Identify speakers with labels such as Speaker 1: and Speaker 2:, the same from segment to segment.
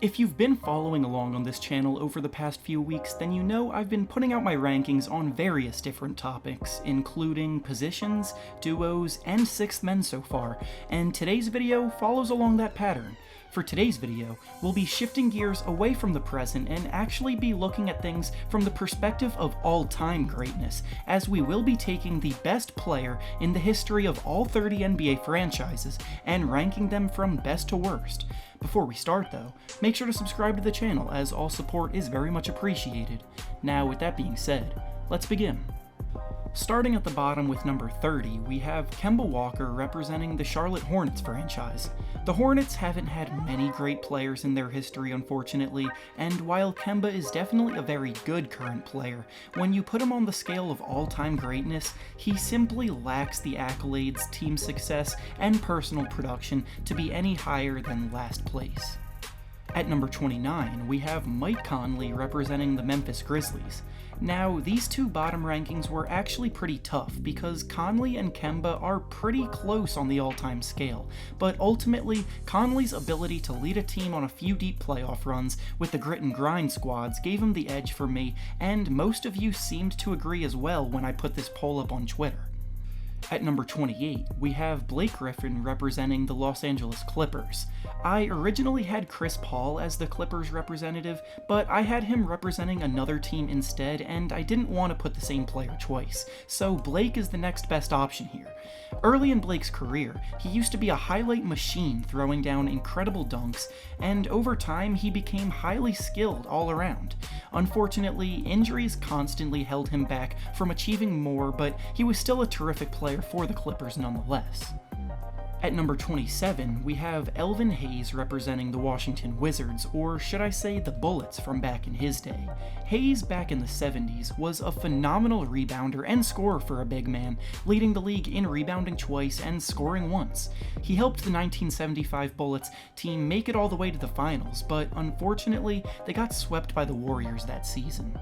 Speaker 1: If you've been following along on this channel over the past few weeks, then you know I've been putting out my rankings on various different topics, including positions, duos, and sixth men so far, and today's video follows along that pattern. For today's video, we'll be shifting gears away from the present and actually be looking at things from the perspective of all-time greatness, as we will be taking the best player in the history of all 30 NBA franchises and ranking them from best to worst. Before we start though, make sure to subscribe to the channel as all support is very much appreciated. Now with that being said, let's begin. Starting at the bottom with number 30, we have Kemba Walker representing the Charlotte Hornets franchise. The Hornets haven't had many great players in their history, unfortunately, and while Kemba is definitely a very good current player, when you put him on the scale of all-time greatness, he simply lacks the accolades, team success, and personal production to be any higher than last place. At number 29, we have Mike Conley representing the Memphis Grizzlies. Now, these two bottom rankings were actually pretty tough because Conley and Kemba are pretty close on the all-time scale, but ultimately, Conley's ability to lead a team on a few deep playoff runs with the grit and grind squads gave him the edge for me, and most of you seemed to agree as well when I put this poll up on Twitter. At number 28, we have Blake Griffin representing the Los Angeles Clippers. I originally had Chris Paul as the Clippers representative, but I had him representing another team instead, and I didn't want to put the same player twice, so Blake is the next best option here. Early in Blake's career, he used to be a highlight machine throwing down incredible dunks, and over time he became highly skilled all around. Unfortunately, injuries constantly held him back from achieving more, but he was still a terrific player for the Clippers nonetheless. At number 27, we have Elvin Hayes representing the Washington Wizards, or should I say the Bullets from back in his day. Hayes back in the 70s was a phenomenal rebounder and scorer for a big man, leading the league in rebounding twice and scoring once. He helped the 1975 Bullets team make it all the way to the finals, but unfortunately they got swept by the Warriors that season.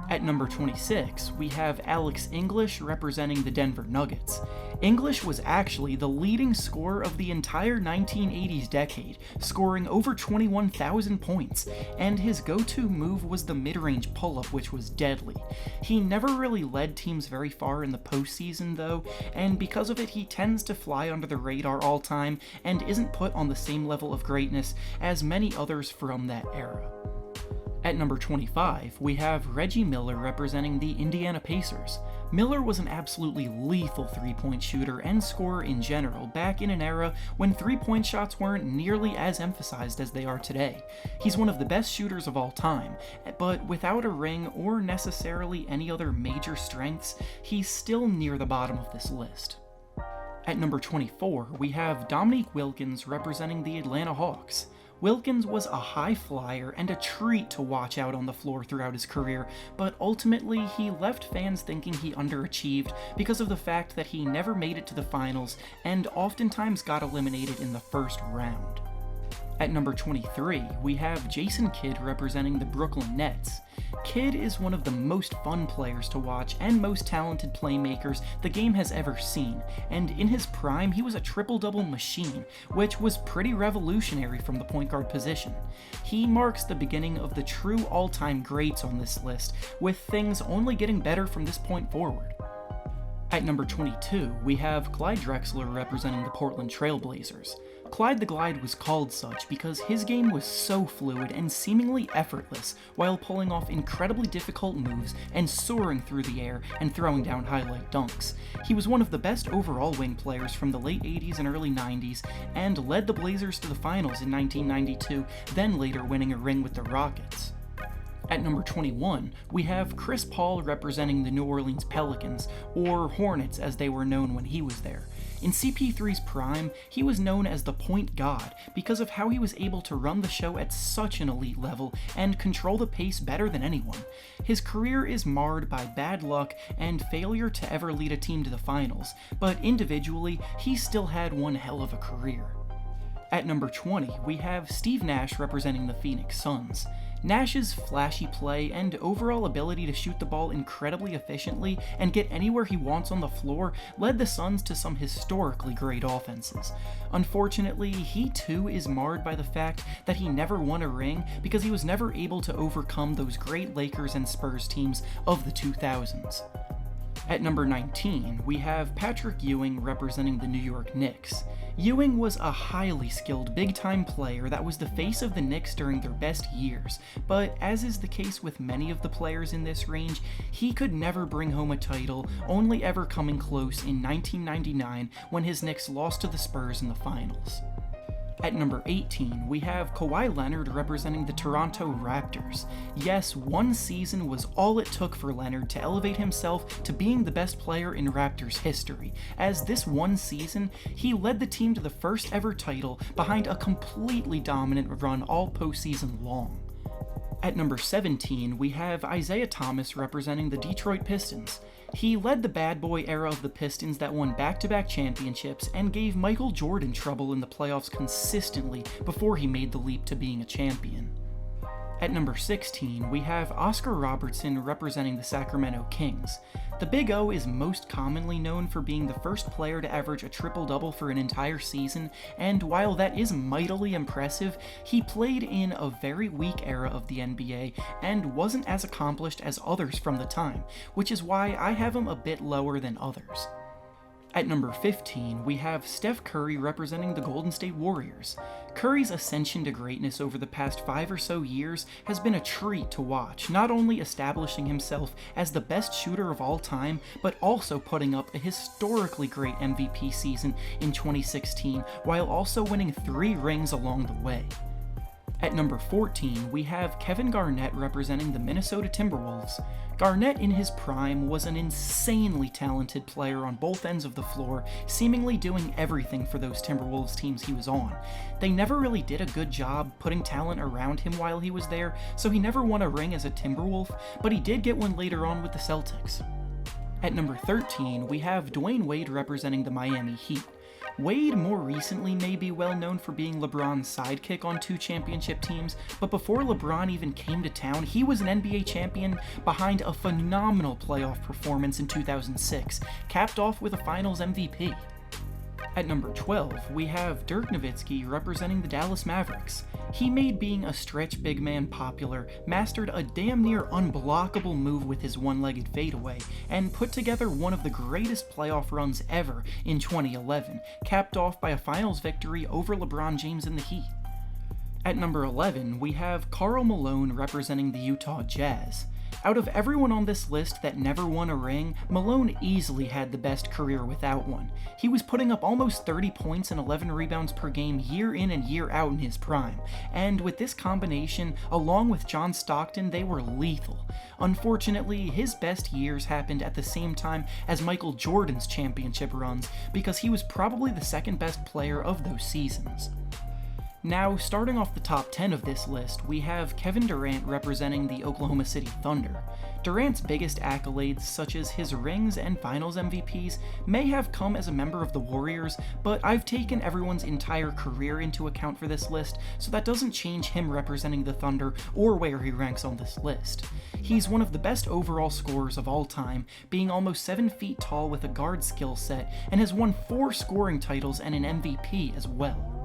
Speaker 1: At number 26, we have Alex English representing the Denver Nuggets. English was actually the leading scorer of the entire 1980s decade, scoring over 21,000 points, and his go-to move was the mid-range pull-up, which was deadly. He never really led teams very far in the postseason though, and because of it he tends to fly under the radar all time and isn't put on the same level of greatness as many others from that era. At number 25, we have Reggie Miller representing the Indiana Pacers. Miller was an absolutely lethal three-point shooter and scorer in general back in an era when three-point shots weren't nearly as emphasized as they are today. He's one of the best shooters of all time, but without a ring or necessarily any other major strengths, he's still near the bottom of this list. At number 24, we have Dominique Wilkins representing the Atlanta Hawks. Wilkins was a high flyer and a treat to watch out on the floor throughout his career, but ultimately he left fans thinking he underachieved because of the fact that he never made it to the finals and oftentimes got eliminated in the first round. At number 23, we have Jason Kidd representing the Brooklyn Nets. Kidd is one of the most fun players to watch and most talented playmakers the game has ever seen, and in his prime he was a triple-double machine, which was pretty revolutionary from the point guard position. He marks the beginning of the true all-time greats on this list, with things only getting better from this point forward. At number 22, we have Clyde Drexler representing the Portland Trail Blazers. Clyde the Glide was called such because his game was so fluid and seemingly effortless while pulling off incredibly difficult moves and soaring through the air and throwing down highlight dunks. He was one of the best overall wing players from the late 80s and early 90s and led the Blazers to the finals in 1992, then later winning a ring with the Rockets. At number 21, we have Chris Paul representing the New Orleans Pelicans, or Hornets as they were known when he was there. In CP3's prime, he was known as the point god because of how he was able to run the show at such an elite level and control the pace better than anyone. His career is marred by bad luck and failure to ever lead a team to the finals, but individually, he still had one hell of a career. At number 20, we have Steve Nash representing the Phoenix Suns. Nash's flashy play and overall ability to shoot the ball incredibly efficiently and get anywhere he wants on the floor led the Suns to some historically great offenses. Unfortunately, he too is marred by the fact that he never won a ring because he was never able to overcome those great Lakers and Spurs teams of the 2000s. At number 19, we have Patrick Ewing representing the New York Knicks. Ewing was a highly skilled big-time player that was the face of the Knicks during their best years, but as is the case with many of the players in this range, he could never bring home a title, only ever coming close in 1999 when his Knicks lost to the Spurs in the finals. At number 18, we have Kawhi Leonard representing the Toronto Raptors. Yes, one season was all it took for Leonard to elevate himself to being the best player in Raptors history, as this one season, he led the team to the first ever title behind a completely dominant run all postseason long. At number 17, we have Isiah Thomas representing the Detroit Pistons. He led the bad boy era of the Pistons that won back-to-back championships and gave Michael Jordan trouble in the playoffs consistently before he made the leap to being a champion. At number 16, we have Oscar Robertson representing the Sacramento Kings. The Big O is most commonly known for being the first player to average a triple-double for an entire season, and while that is mightily impressive, he played in a very weak era of the NBA and wasn't as accomplished as others from the time, which is why I have him a bit lower than others. At number 15, we have Steph Curry representing the Golden State Warriors. Curry's ascension to greatness over the past 5 or so years has been a treat to watch, not only establishing himself as the best shooter of all time, but also putting up a historically great MVP season in 2016, while also winning 3 rings along the way. At number 14, we have Kevin Garnett representing the Minnesota Timberwolves. Garnett in his prime was an insanely talented player on both ends of the floor, seemingly doing everything for those Timberwolves teams he was on. They never really did a good job putting talent around him while he was there, so he never won a ring as a Timberwolf, but he did get one later on with the Celtics. At number 13, we have Dwyane Wade representing the Miami Heat. Wade more recently may be well known for being LeBron's sidekick on 2 championship teams, but before LeBron even came to town, he was an NBA champion behind a phenomenal playoff performance in 2006, capped off with a Finals MVP. At number 12, we have Dirk Nowitzki representing the Dallas Mavericks. He made being a stretch big man popular, mastered a damn near unblockable move with his one-legged fadeaway, and put together one of the greatest playoff runs ever in 2011, capped off by a finals victory over LeBron James and the Heat. At number 11, we have Karl Malone representing the Utah Jazz. Out of everyone on this list that never won a ring, Malone easily had the best career without one. He was putting up almost 30 points and 11 rebounds per game year in and year out in his prime, and with this combination, along with John Stockton, they were lethal. Unfortunately, his best years happened at the same time as Michael Jordan's championship runs, because he was probably the second best player of those seasons. Now, starting off the top 10 of this list, we have Kevin Durant representing the Oklahoma City Thunder. Durant's biggest accolades, such as his rings and finals MVPs, may have come as a member of the Warriors, but I've taken everyone's entire career into account for this list, so that doesn't change him representing the Thunder or where he ranks on this list. He's one of the best overall scorers of all time, being almost 7 feet tall with a guard skill set, and has won 4 scoring titles and an MVP as well.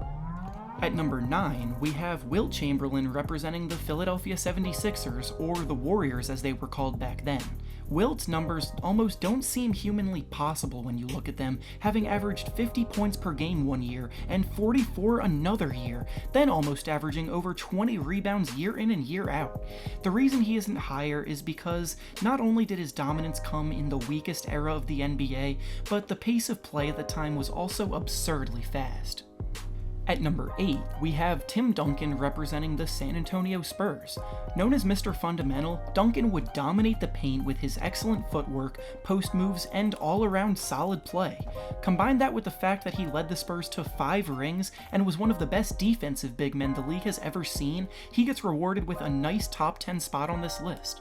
Speaker 1: At number 9, we have Wilt Chamberlain representing the Philadelphia 76ers, or the Warriors as they were called back then. Wilt's numbers almost don't seem humanly possible when you look at them, having averaged 50 points per game one year and 44 another year, then almost averaging over 20 rebounds year in and year out. The reason he isn't higher is because not only did his dominance come in the weakest era of the NBA, but the pace of play at the time was also absurdly fast. At number 8, we have Tim Duncan representing the San Antonio Spurs. Known as Mr. Fundamental, Duncan would dominate the paint with his excellent footwork, post moves, and all-around solid play. Combine that with the fact that he led the Spurs to 5 rings and was one of the best defensive big men the league has ever seen, he gets rewarded with a nice top 10 spot on this list.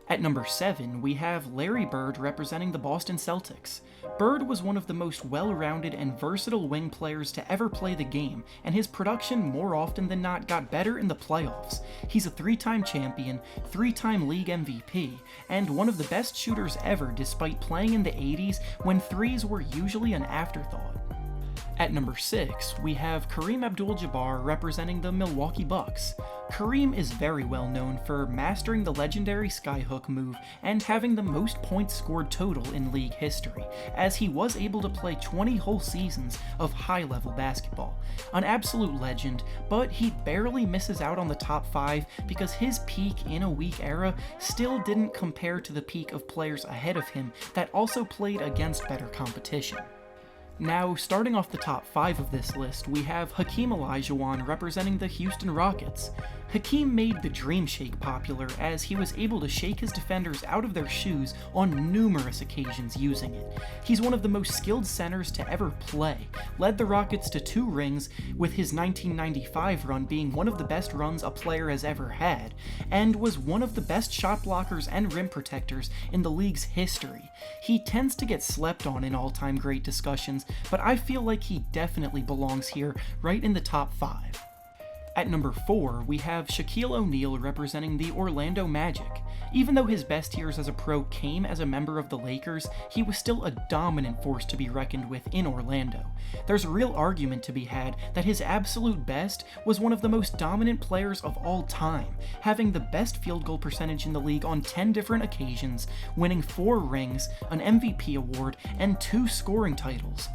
Speaker 1: At number 7, we have Larry Bird representing the Boston Celtics. Bird was one of the most well-rounded and versatile wing players to ever play the game, and his production more often than not got better in the playoffs. He's a 3-time champion, 3-time league MVP, and one of the best shooters ever despite playing in the 80s when threes were usually an afterthought. At number 6, we have Kareem Abdul-Jabbar representing the Milwaukee Bucks. Kareem is very well known for mastering the legendary skyhook move and having the most points scored total in league history, as he was able to play 20 whole seasons of high-level basketball. An absolute legend, but he barely misses out on the top 5 because his peak in a weak era still didn't compare to the peak of players ahead of him that also played against better competition. Now, starting off the top 5 of this list, we have Hakeem Olajuwon representing the Houston Rockets. Hakeem made the Dream Shake popular as he was able to shake his defenders out of their shoes on numerous occasions using it. He's one of the most skilled centers to ever play, led the Rockets to 2 rings, with his 1995 run being one of the best runs a player has ever had, and was one of the best shot blockers and rim protectors in the league's history. He tends to get slept on in all-time great discussions, but I feel like he definitely belongs here, right in the top 5. At number 4, we have Shaquille O'Neal representing the Orlando Magic. Even though his best years as a pro came as a member of the Lakers, he was still a dominant force to be reckoned with in Orlando. There's a real argument to be had that his absolute best was one of the most dominant players of all time, having the best field goal percentage in the league on 10 different occasions, winning 4 rings, an MVP award, and 2 scoring titles.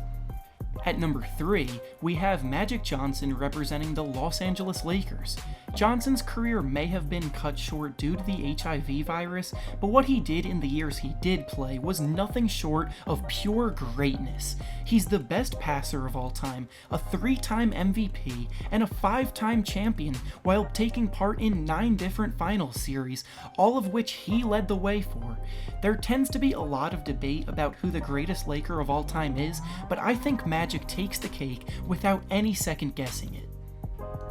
Speaker 1: At number 3, we have Magic Johnson representing the Los Angeles Lakers. Johnson's career may have been cut short due to the HIV virus, but what he did in the years he did play was nothing short of pure greatness. He's the best passer of all time, a 3-time MVP, and a 5-time champion, while taking part in 9 different finals series, all of which he led the way for. There tends to be a lot of debate about who the greatest Laker of all time is, but I think Magic takes the cake without any second guessing it.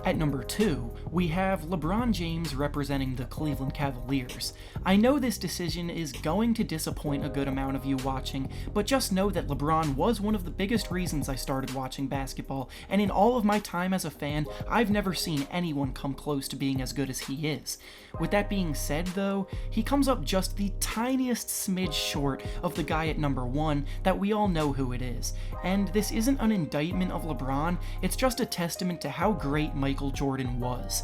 Speaker 1: At number 2, we have LeBron James representing the Cleveland Cavaliers. I know this decision is going to disappoint a good amount of you watching, but just know that LeBron was one of the biggest reasons I started watching basketball, and in all of my time as a fan, I've never seen anyone come close to being as good as he is. With that being said though, he comes up just the tiniest smidge short of the guy at number 1 that we all know who it is. And this isn't an indictment of LeBron, it's just a testament to how great Michael Jordan was.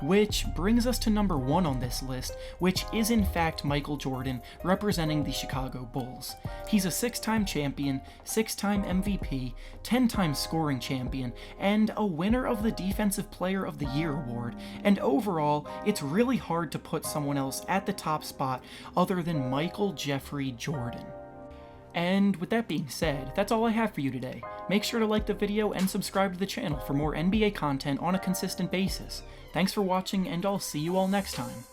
Speaker 1: Which brings us to number 1 on this list, which is in fact Michael Jordan representing the Chicago Bulls. He's a 6-time champion, 6-time MVP, 10-time scoring champion, and a winner of the Defensive Player of the Year award, and overall, it's really hard to put someone else at the top spot other than Michael Jeffrey Jordan. And with that being said, that's all I have for you today. Make sure to like the video and subscribe to the channel for more NBA content on a consistent basis. Thanks for watching, and I'll see you all next time.